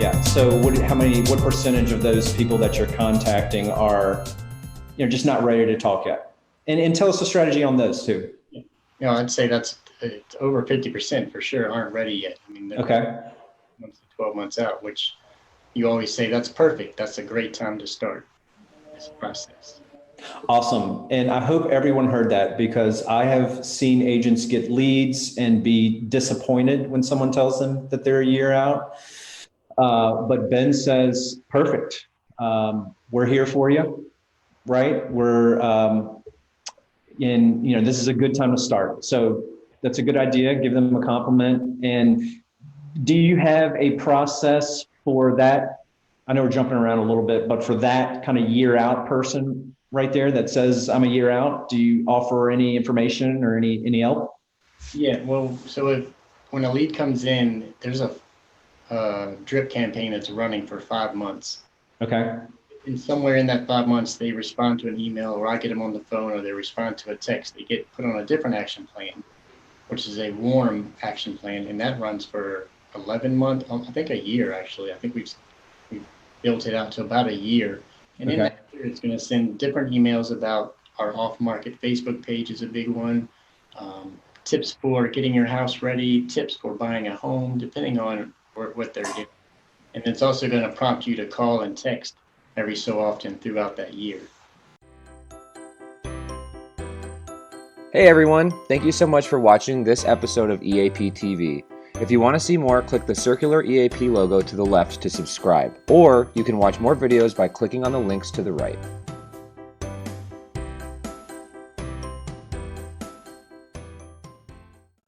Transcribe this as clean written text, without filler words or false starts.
Yeah. So what percentage of those people that you're contacting are, just not ready to talk yet? And tell us the strategy on those too. I'd say it's over 50% for sure aren't ready yet. I mean, they're Okay. 12 months out, which you always say that's perfect. That's a great time to start this process. Awesome. And I hope everyone heard that, because I have seen agents get leads and be disappointed when someone tells them that they're a year out. But Ben says, perfect. We're here for you, right? This is a good time to start. So that's a good idea. Give them a compliment. And do you have a process for that? I know we're jumping around a little bit, but for that kind of year out person right there that says I'm a year out, do you offer any information or any help? Yeah, well, so when a lead comes in, there's a drip campaign that's running for 5 months. Okay. And somewhere in that 5 months, they respond to an email, or I get them on the phone, or they respond to a text. They get put on a different action plan, which is a warm action plan, and that runs for 11 months, I think a year actually. I think we've built it out to about a year. And in that year, it's going to send different emails about our off-market Facebook page is a big one. Tips for getting your house ready, tips for buying a home, depending on what they're doing. And it's also going to prompt you to call and text every so often throughout that year. Hey everyone, thank you so much for watching this episode of EAP TV. If you want to see more, click the circular EAP logo to the left to subscribe, or you can watch more videos by clicking on the links to the right.